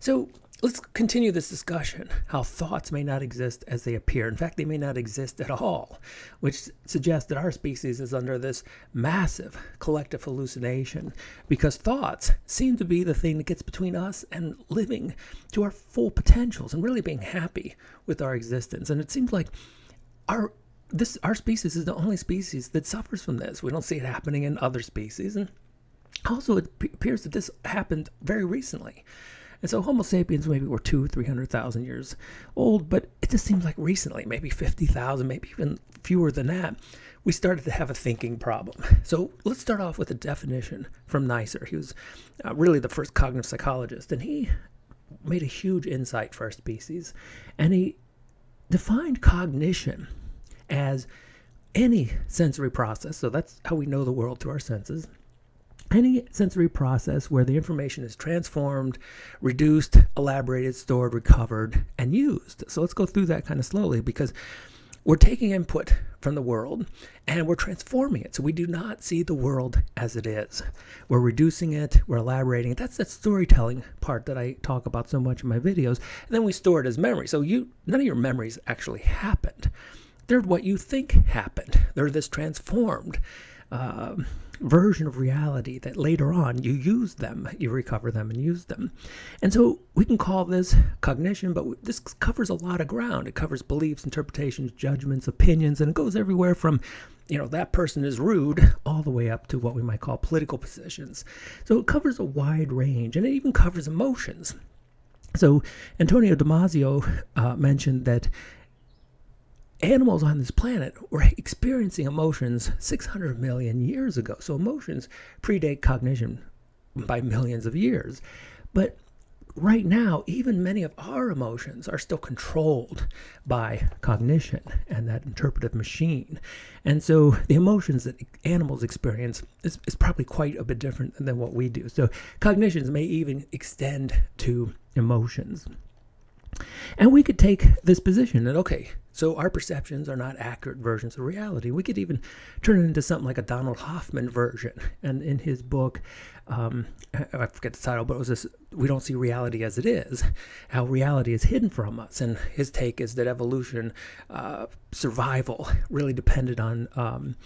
So let's continue this discussion, how thoughts may not exist as they appear. In fact, they may not exist at all, which suggests that our species is under this massive collective hallucination because thoughts seem to be the thing that gets between us and living to our full potentials and really being happy with our existence. And it seems like our species is the only species that suffers from this. We don't see it happening in other species. And also, it appears that this happened very recently. And so Homo sapiens maybe were 300,000 years old, but it just seems like recently, maybe 50,000, maybe even fewer than that, we started to have a thinking problem. So let's start off with a definition from Neisser. He was really the first cognitive psychologist, and he made a huge insight for our species. And he defined cognition as any sensory process. So that's how we know the world through our senses. Any sensory process where the information is transformed, reduced, elaborated, stored, recovered, and used. So let's go through that kind of slowly because we're taking input from the world and we're transforming it. So we do not see the world as it is. We're reducing it, we're elaborating it. That's that storytelling part that I talk about so much in my videos. And then we store it as memory. So none of your memories actually happened. They're what you think happened. They're this transformed version of reality that later on you use them, you recover them and use them. And so we can call this cognition, but this covers a lot of ground. It covers beliefs, interpretations, judgments, opinions, and it goes everywhere from, that person is rude all the way up to what we might call political positions. So it covers a wide range, and it even covers emotions. So Antonio Damasio mentioned that animals on this planet were experiencing emotions 600 million years ago. So emotions predate cognition by millions of years. But right now, even many of our emotions are still controlled by cognition and that interpretive machine. And so the emotions that animals experience is probably quite a bit different than what we do. So cognitions may even extend to emotions. And we could take this position that, okay, so our perceptions are not accurate versions of reality. We could even turn it into something like a Donald Hoffman version. And in his book, I forget the title, but it was this, We Don't See Reality as It Is, how reality is hidden from us. And his take is that evolution, survival, really depended on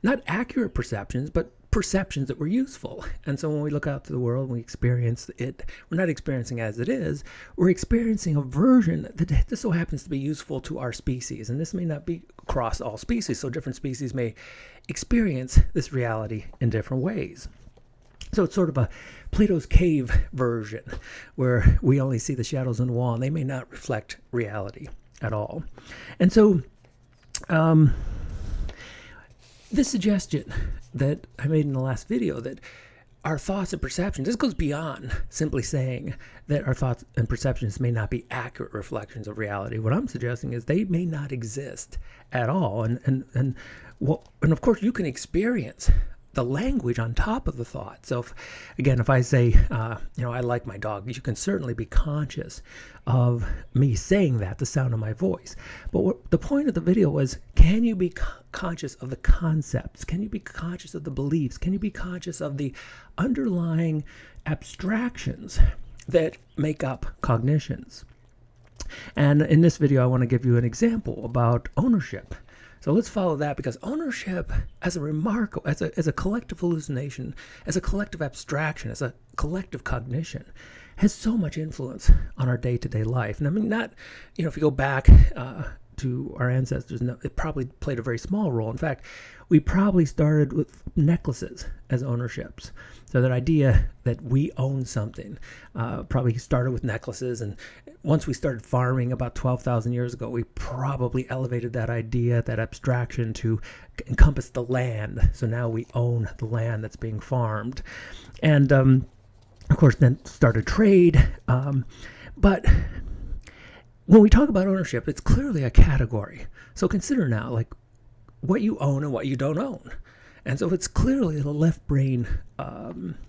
not accurate perceptions, but perceptions that were useful. And so when we look out to the world and we experience it, we're not experiencing as it is, we're experiencing a version that just so happens to be useful to our species. And this may not be across all species, so different species may experience this reality in different ways. So it's sort of a Plato's cave version where we only see the shadows on the wall and they may not reflect reality at all. And so this suggestion that I made in the last video that our thoughts and perceptions, this goes beyond simply saying that our thoughts and perceptions may not be accurate reflections of reality. What I'm suggesting is they may not exist at all. And of course you can experience the language on top of the thought. So if I say, I like my dog, you can certainly be conscious of me saying that, the sound of my voice. But the point of the video was, can you be conscious of the concepts? Can you be conscious of the beliefs? Can you be conscious of the underlying abstractions that make up cognitions? And in this video, I want to give you an example about ownership. So let's follow that, because ownership as a collective hallucination, as a collective abstraction, as a collective cognition, has so much influence on our day-to-day life. And I mean, if you go back to our ancestors, it probably played a very small role. In fact, we probably started with necklaces as ownerships. So that idea that we own something probably started with necklaces. And once we started farming about 12,000 years ago, we probably elevated that idea, that abstraction, to encompass the land. So now we own the land that's being farmed. And of course, then started trade. But when we talk about ownership, it's clearly a category. So consider now, like, what you own and what you don't own. And so it's clearly the left brain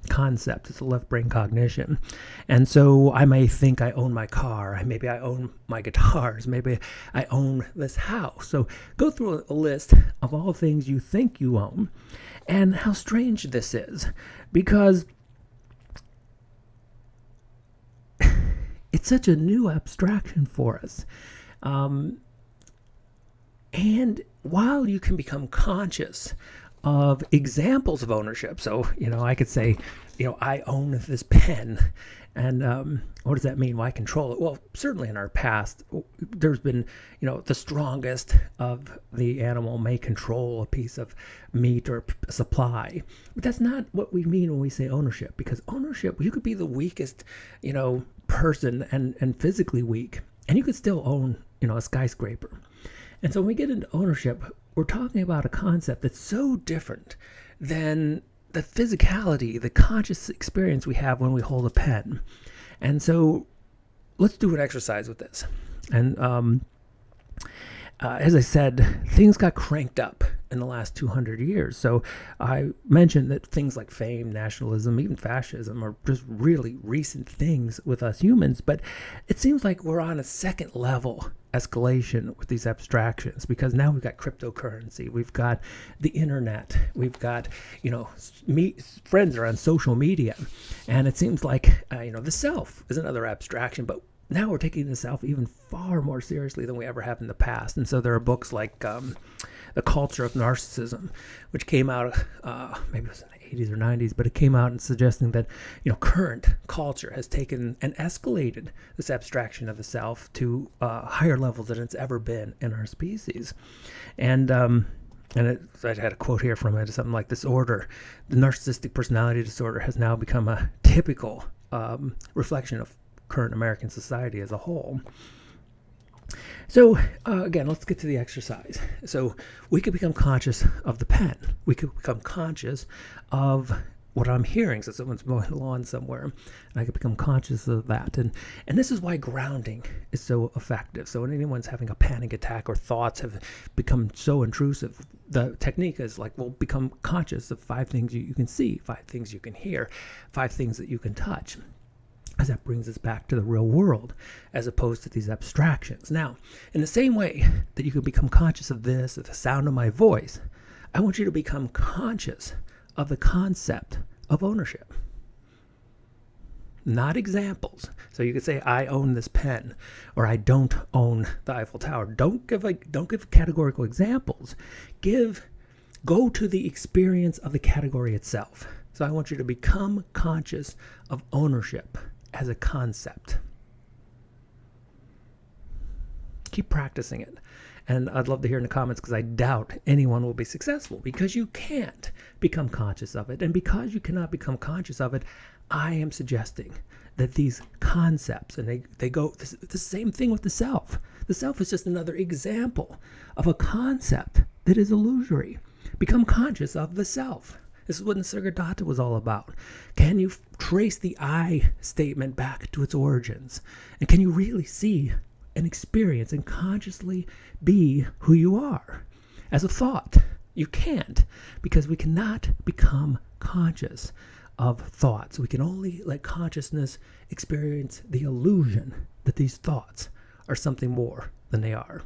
concept. It's a left brain cognition. And so I may think I own my car. Maybe I own my guitars. Maybe I own this house. So go through a list of all things you think you own and how strange this is. Because it's such a new abstraction for us. And while you can become conscious of examples of ownership, so, I could say, I own this pen. And what does that mean? Why control it? Well, certainly in our past, there's been, the strongest of the animal may control a piece of meat or a supply. But that's not what we mean when we say ownership, because ownership, you could be the weakest, person and physically weak, and you could still own, a skyscraper. And so when we get into ownership, we're talking about a concept that's so different than the physicality, the conscious experience we have when we hold a pen. And so let's do an exercise with this. And as I said, things got cranked up in the last 200 years. So I mentioned that things like fame, nationalism, even fascism are just really recent things with us humans. But it seems like we're on a second level escalation with these abstractions, because now we've got cryptocurrency, we've got the internet, we've got, friends are on social media. And it seems like, the self is another abstraction, but now we're taking the self even far more seriously than we ever have in the past. And so there are books like The Culture of Narcissism, which came out, maybe it was in the 80s or 90s, but it came out and suggesting that, current culture has taken and escalated this abstraction of the self to higher levels than it's ever been in our species. And I had a quote here from it, something like, the narcissistic personality disorder has now become a typical reflection of current American society as a whole. So again, let's get to the exercise. So we could become conscious of the pen. We could become conscious of what I'm hearing. So someone's mowing the lawn somewhere, and I could become conscious of that. And this is why grounding is so effective. So when anyone's having a panic attack or thoughts have become so intrusive, the technique is like, well, become conscious of 5 things you can see, 5 things you can hear, 5 things that you can touch. As that brings us back to the real world, as opposed to these abstractions. Now, in the same way that you can become conscious of this, of the sound of my voice, I want you to become conscious of the concept of ownership. Not examples. So you could say, I own this pen, or I don't own the Eiffel Tower. Don't give categorical examples. Go to the experience of the category itself. So I want you to become conscious of ownership as a concept. Keep practicing it. And I'd love to hear in the comments, because I doubt anyone will be successful, because you can't become conscious of it. And because you cannot become conscious of it, I am suggesting that these concepts, and they go the same thing with the self. The self is just another example of a concept that is illusory. Become conscious of the self. This is what Nisargadatta was all about. Can you trace the I statement back to its origins? And can you really see and experience and consciously be who you are? As a thought, you can't, because we cannot become conscious of thoughts. We can only let consciousness experience the illusion that these thoughts are something more than they are.